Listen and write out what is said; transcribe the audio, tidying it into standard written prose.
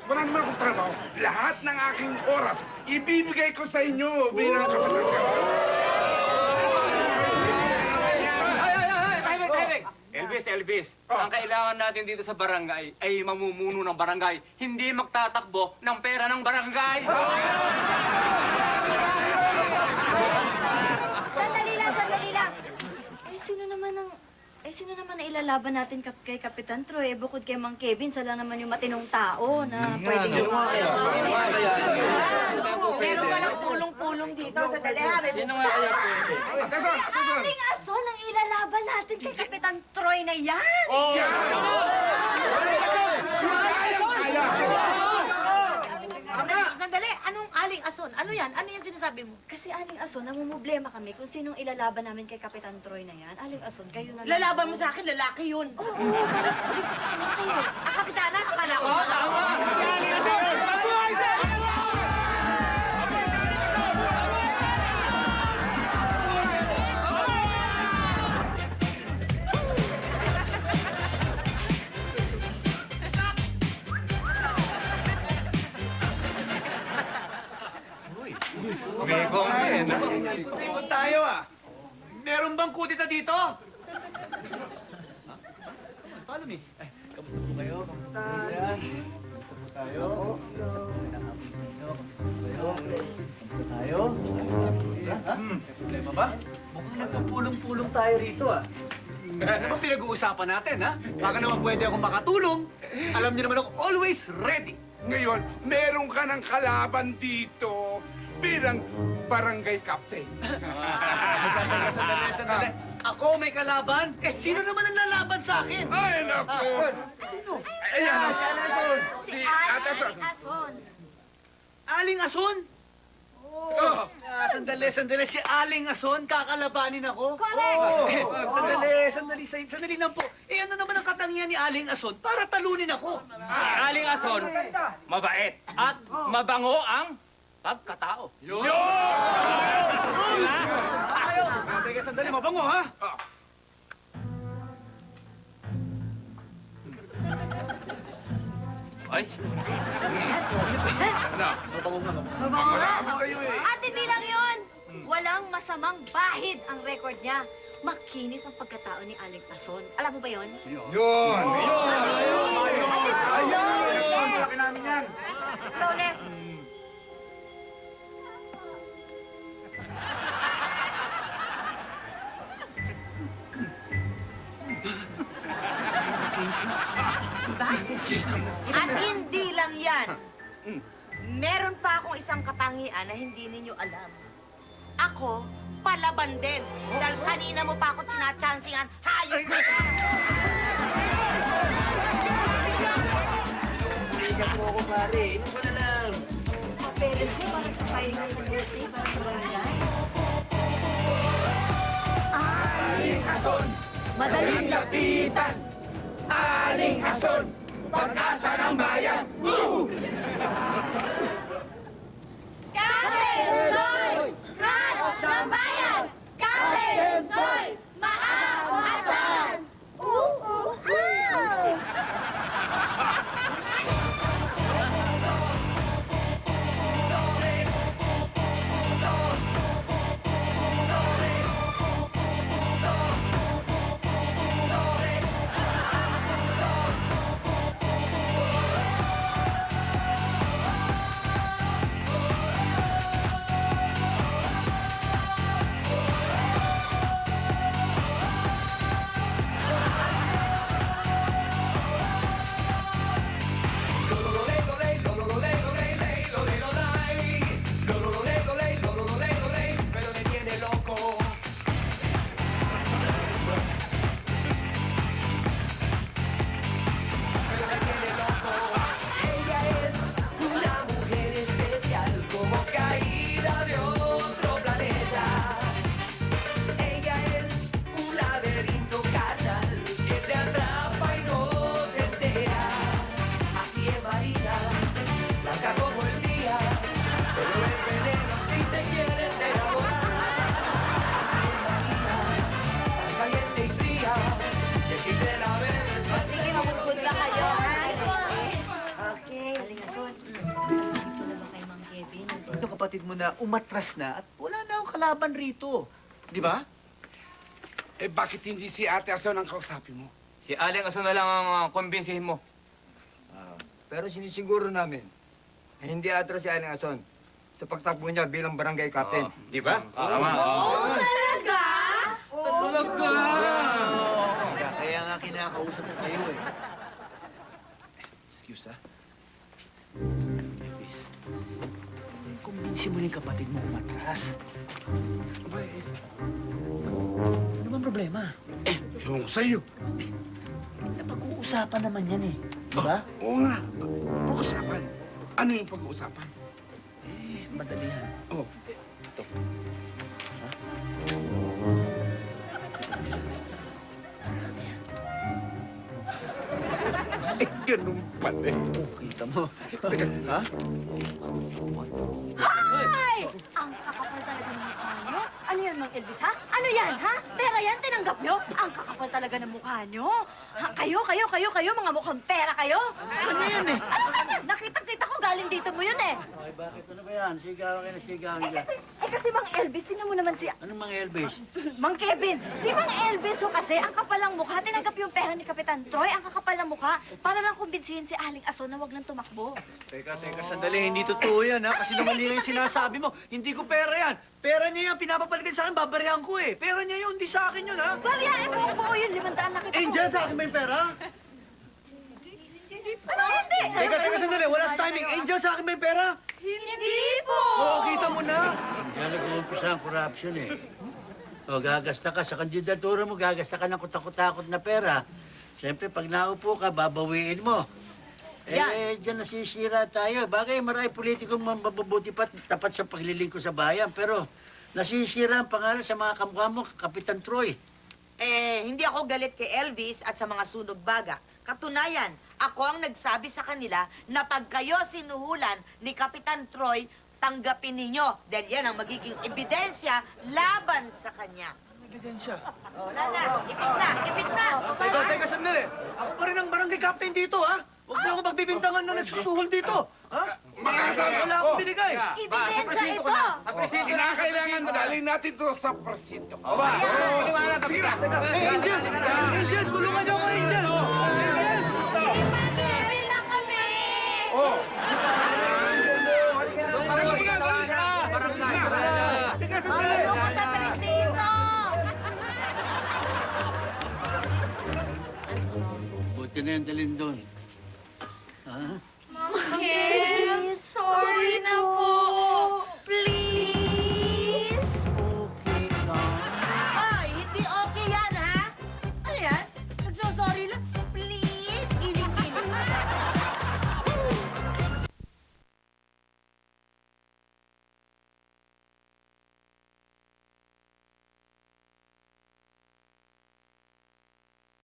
wala naman akong trabaho. Lahat ng aking oras, ibibigay ko sa inyo bilang kapitan. Elvis, ang kailangan natin dito sa barangay ay mamumuno ng barangay, hindi magtatakbo ng pera ng barangay. Sandali lang. Sino naman ang ilalaban natin kay Kapitan Troy? Bukod kay Mang Kevin, sila naman yung matinong tao na pwedeng Meron palang pulong-pulong dito. Sandali ha, may Sino nga kaya pwede? Aling ason ang ilalaban natin kay Kapitan Troy na yan! Sandali, anong aling ason? Ano yan? Ano yan sinasabi mo? Kasi Aling Ason, namumblema kami kung sinong ilalaban namin kay Kapitan Troy na yan. Aling Ason, kayo na lang. Lalaban mo sa akin, lalaki yun. Kapitana, akala ko. Ikot tayo ah. Meron bang kudita dito? Paano mi? Ay, kamusta po kayo? Kamusta? Kamusta po tayo? Kamusta tayo? May problema ba? Mukhang nagpupulong-pulong tayo rito ah. Ano ba pinag-uusapan natin ha? Baka naman pwede akong makatulong. Alam niyo naman ako always ready. Ngayon, meron ka ng kalaban dito bilang barangay captain. Sandali. Ako may kalaban? Eh, sino naman ang lalaban sa akin? Ay, naku! Sino? Ayan, si Ate Son. Ason. Aling Ason? Oh. Sandali. Si Aling Ason, kakalabanin ako? Correct! Sandali lang po. Eh, ano naman ang katangian ni Aling Ason para talunin ako? Aling Ason, mabait at mabango ang pagkatao. Teka, sandali, mabango, ha? Ay, Ano? Mabango nga. Wala kami sa'yo eh. At hindi lang yun! Walang masamang bahid ang record niya. Makinis ang pagkatao ni Aling Ason. Alam mo ba yon? Yun! Flawless. At hindi lang yan. Meron pa akong isang katangian na hindi ninyo alam. Ako, palaban din. Dahil kanina mo pa ako sinachansingan. Hayop ka! Iyak mo ako, pare. Inom ko na lang. Papeles mo para sa final na music para sa barangay. Aling Ason! Madaling lapitan! Aling Ason! Pag-asa ng bayan! Woo! Captain Troy! Crush ng bayan! Captain Troy! Maahasan! Aston. Ito na ba kay Mang Kevin? Ito kapatid mo na umatras na at wala na akong kalaban rito. Di ba? Eh, bakit hindi si Ate Ason ang kausapin mo? Si Aling Ason na lang ang kumbinsihin mo. Pero sinisiguro namin na hindi atras si Aling Ason sa pagtakbo niya bilang barangay captain. Di ba? Tama. Talaga? Talaga! Kaya nga kinakausap ko kayo eh. Excuse ah. Elvis, kumbinsi mo na yung kapatid mo umatras. Aba, eh, Ano bang problema? ewan ko sa'yo. Napag-uusapan naman yan eh. Di ba? Oo nga. Pag-usapan. Ano yung pag-uusapan? Madali yan. Oh. Eh, ganun pala eh. Kita mo. Ha? Ay! Ang kakapal talaga ng mukha nyo. Ano yan, Mang Elvis, ha? Ano yan, ha? Pera yan, tinanggap nyo? Ang kakapal talaga ng mukha nyo. Ha? Kayo, mga mukhang pera kayo. Ano yan eh? Ano kanya? Nakita ko galing dito mo yun eh. Ay, bakit? Ano ba yan? Sigawan kayo na sigawan dyan. Kasi Mang Elvis, tingnan mo naman si Anong mga Elvis? Mang Kevin. Si Mang Elvis ho kasi, ang kapal ng mukha. Tinanggap yung pera ni Kapitan Troy, ang kakapal ng mukha. Para lang kumbinsihin si Aling Ason na wag nang tumakbo. Teka, sandali. Hindi totoo yan, ha? Kasi naman yung sinasabi mo. Hindi ko pera yan. Pera niya yan. Pinapapalitan sa akin, babarihan ko eh. Pera niya yun, di sa akin yun, ha? Bariyain mo buo yun, 500 nakita ko. Angel, sa akin ba yung pera? Ano hindi? Teka, sandali. Wala sa timing. Angel, sa akin ba yung pera? Hindi po. Oo, kita mo na. Diyan nag-uumpisa ang corruption eh. O, gagasta ka sa kandidatura mo, gagasta ka ng kutakot-takot na pera. Siyempre, pag naupo ka, babawiin mo. Diyan nasisira tayo. Bagay, marami politikong mababuti pa tapat sa paglilingkod sa bayan. Pero nasisira ang pangalan sa mga kamukha mo, Kapitan Troy. Hindi ako galit kay Elvis at sa mga sunog baga. Katunayan, ako ang nagsabi sa kanila na pag kayo sinuhulan ni Kapitan Troy, tanggapin ninyo dahil yan ang magiging ebidensya laban sa kanya. Ebidensya. Wala na, ipit na. Teka, sandali. Ako pa rin ang barangay captain dito, ha? Huwag mo ako pagbibintangan na nagsusuhol dito. Ha? Wala akong binigay. Ebidensya ito. Sa presinto na. Kinakailangan dalhin natin to sa presinto. Aba, paliwanag ka. Tira! Angel! Angel, tulungan niyo ako, Angel! Angel! Kevin na kami. Teka, sandali. Tulong ko sa presinto. Buti na yan dalhin doon. Ha?